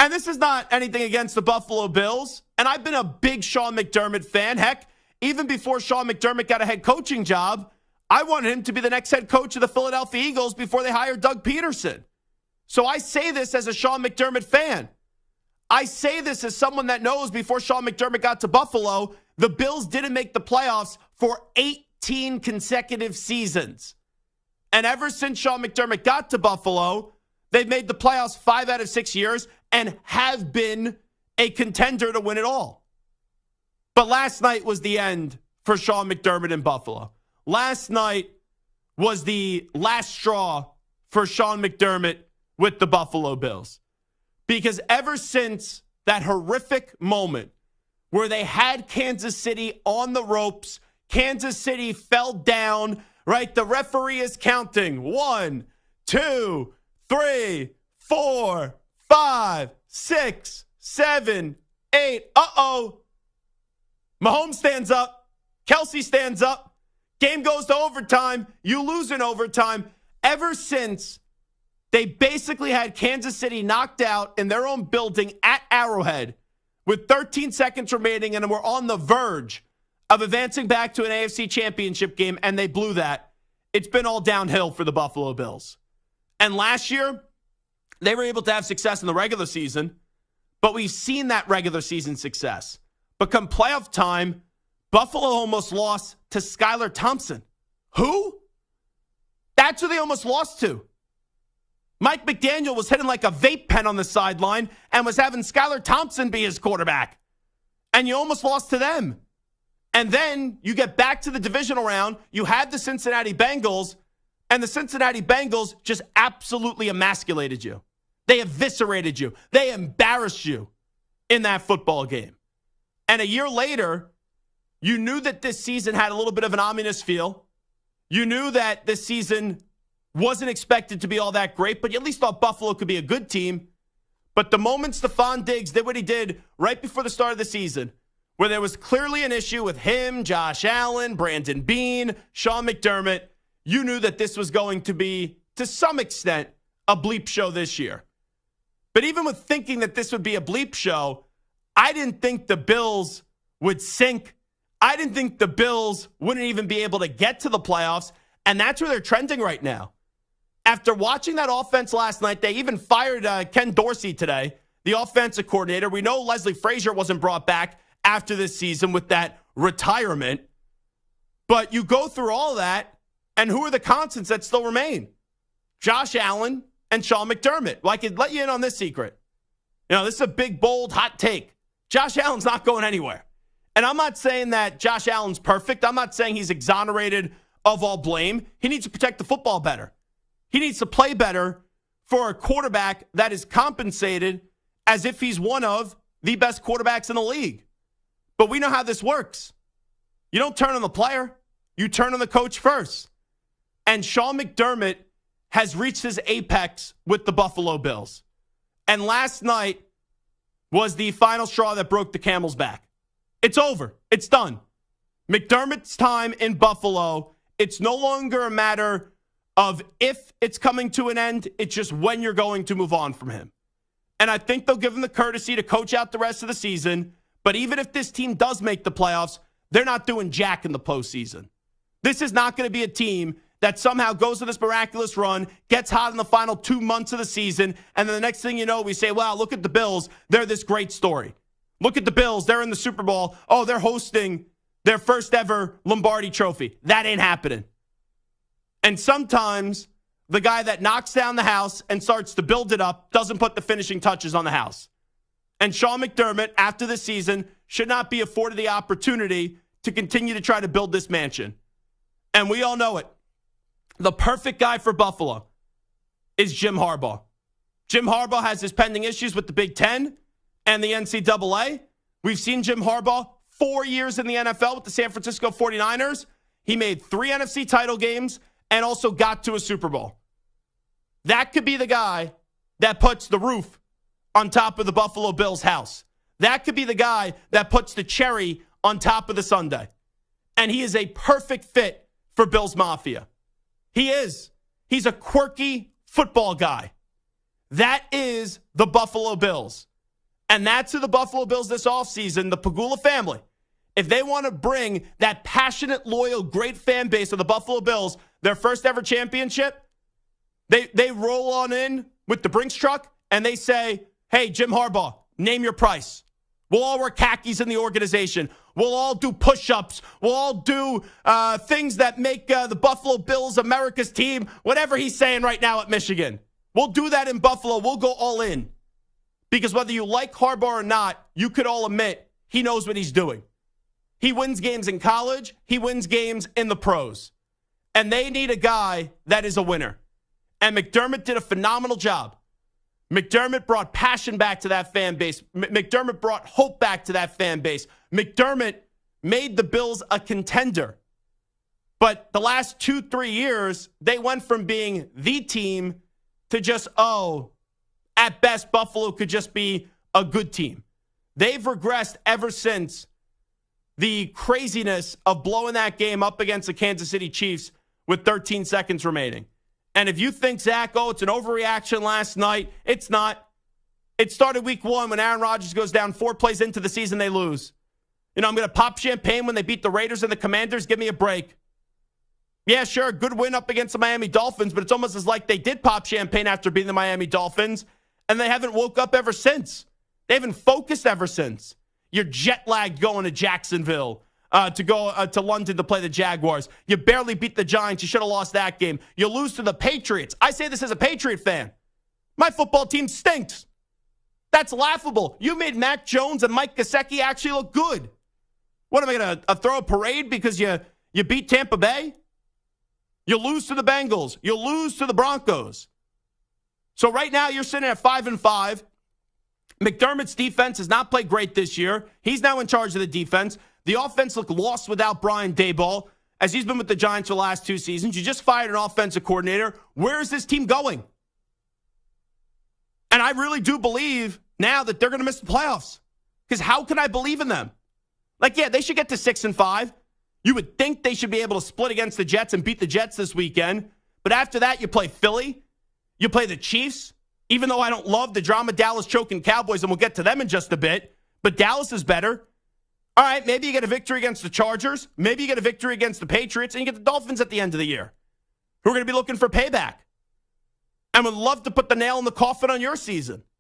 And this is not anything against the Buffalo Bills. And I've been a big Sean McDermott fan. Heck, even before Sean McDermott got a head coaching job, I wanted him to be the next head coach of the Philadelphia Eagles before they hired Doug Peterson. So I say this as a Sean McDermott fan. I say this as someone that knows before Sean McDermott got to Buffalo, the Bills didn't make the playoffs for 18 consecutive seasons. And ever since Sean McDermott got to Buffalo, they've made the playoffs 5 out of 6 years and have been a contender to win it all. But last night was the end for Sean McDermott in Buffalo. Last night was the last straw for Sean McDermott with the Buffalo Bills. Because ever since that horrific moment where they had Kansas City on the ropes, Kansas City fell down, right? The referee is counting 1, 2, 3, 4, 5, 6, 7, 8. Mahomes stands up. Kelsey stands up. Game goes to overtime. You lose in overtime. Ever since they basically had Kansas City knocked out in their own building at Arrowhead with 13 seconds remaining, and were on the verge of advancing back to an AFC championship game, and they blew that. It's been all downhill for the Buffalo Bills. And last year, they were able to have success in the regular season, but we've seen that regular season success. But come playoff time, Buffalo almost lost to Skylar Thompson. Who? That's who they almost lost to. Mike McDaniel was hitting like a vape pen on the sideline and was having Skylar Thompson be his quarterback. And you almost lost to them. And then you get back to the divisional round. You had the Cincinnati Bengals, and the Cincinnati Bengals just absolutely emasculated you. They eviscerated you. They embarrassed you in that football game. And a year later, you knew that this season had a little bit of an ominous feel. You knew that this season wasn't expected to be all that great, but you at least thought Buffalo could be a good team. But the moment Stephon Diggs did what he did right before the start of the season, where there was clearly an issue with him, Josh Allen, Brandon Beane, Sean McDermott, you knew that this was going to be, to some extent, a bleep show this year. But even with thinking that this would be a bleep show, I didn't think the Bills would sink. I didn't think the Bills wouldn't even be able to get to the playoffs, and that's where they're trending right now. After watching that offense last night, they even fired Ken Dorsey today, the offensive coordinator. We know Leslie Frazier wasn't brought back after this season with that retirement. But you go through all that, and who are the constants that still remain? Josh Allen and Sean McDermott. Well, I could let you in on this secret. You know, this is a big, bold, hot take. Josh Allen's not going anywhere. And I'm not saying that Josh Allen's perfect. I'm not saying he's exonerated of all blame. He needs to protect the football better. He needs to play better for a quarterback that is compensated as if he's one of the best quarterbacks in the league. But we know how this works. You don't turn on the player. You turn on the coach first. And Sean McDermott has reached his apex with the Buffalo Bills. And last night was the final straw that broke the camel's back. It's over. It's done. McDermott's time in Buffalo, it's no longer a matter of if it's coming to an end, it's just when you're going to move on from him. And I think they'll give him the courtesy to coach out the rest of the season. But even if this team does make the playoffs, they're not doing jack in the postseason. This is not going to be a team that somehow goes to this miraculous run, gets hot in the final 2 months of the season, and then the next thing you know, we say, wow, look at the Bills. They're this great story. Look at the Bills. They're in the Super Bowl. Oh, they're hosting their first ever Lombardi trophy. That ain't happening. And sometimes the guy that knocks down the house and starts to build it up doesn't put the finishing touches on the house. And Sean McDermott, after this season, should not be afforded the opportunity to continue to try to build this mansion. And we all know it. The perfect guy for Buffalo is Jim Harbaugh. Jim Harbaugh has his pending issues with the Big Ten and the NCAA. We've seen Jim Harbaugh 4 years in the NFL with the San Francisco 49ers. He made 3 NFC title games and also got to a Super Bowl. That could be the guy that puts the roof on top of the Buffalo Bills house. That could be the guy that puts the cherry on top of the sundae. And he is a perfect fit for Bills Mafia. He is. He's a quirky football guy. That is the Buffalo Bills. And that's who the Buffalo Bills this offseason, the Pagula family. If they want to bring that passionate, loyal, great fan base of the Buffalo Bills, their first ever championship, they roll on in with the Brinks truck and they say, hey, Jim Harbaugh, name your price. We'll all wear khakis in the organization. We'll all do push-ups. We'll all do things that make the Buffalo Bills America's team, whatever he's saying right now at Michigan. We'll do that in Buffalo. We'll go all in. Because whether you like Harbaugh or not, you could all admit he knows what he's doing. He wins games in college. He wins games in the pros. And they need a guy that is a winner. And McDermott did a phenomenal job. McDermott brought passion back to that fan base. McDermott brought hope back to that fan base. McDermott made the Bills a contender. But the last 2-3 years, they went from being the team to just, at best, Buffalo could just be a good team. They've regressed ever since the craziness of blowing that game up against the Kansas City Chiefs with 13 seconds remaining. And if you think, Zach, it's an overreaction last night, it's not. It started week 1 when Aaron Rodgers goes down 4 plays into the season, they lose. I'm going to pop champagne when they beat the Raiders and the Commanders. Give me a break. Yeah, sure, good win up against the Miami Dolphins, but it's almost as like they did pop champagne after beating the Miami Dolphins, and they haven't woke up ever since. They haven't focused ever since. You're jet-lagged going to Jacksonville to go to London to play the Jaguars. You barely beat the Giants. You should have lost that game. You lose to the Patriots. I say this as a Patriot fan. My football team stinks. That's laughable. You made Mac Jones and Mike Gesicki actually look good. What, am I going to throw a parade because you beat Tampa Bay? You lose to the Bengals. You lose to the Broncos. So right now you're sitting at 5-5. McDermott's defense has not played great this year. He's now in charge of the defense. The offense looked lost without Brian Daboll, as he's been with the Giants for the last 2 seasons. You just fired an offensive coordinator. Where is this team going? And I really do believe now that they're going to miss the playoffs. Because how can I believe in them? They should get to 6-5. You would think they should be able to split against the Jets and beat the Jets this weekend. But after that, you play Philly. You play the Chiefs. Even though I don't love the drama Dallas choking Cowboys, and we'll get to them in just a bit. But Dallas is better. All right, maybe you get a victory against the Chargers. Maybe you get a victory against the Patriots, and you get the Dolphins at the end of the year, who are going to be looking for payback and would love to put the nail in the coffin on your season.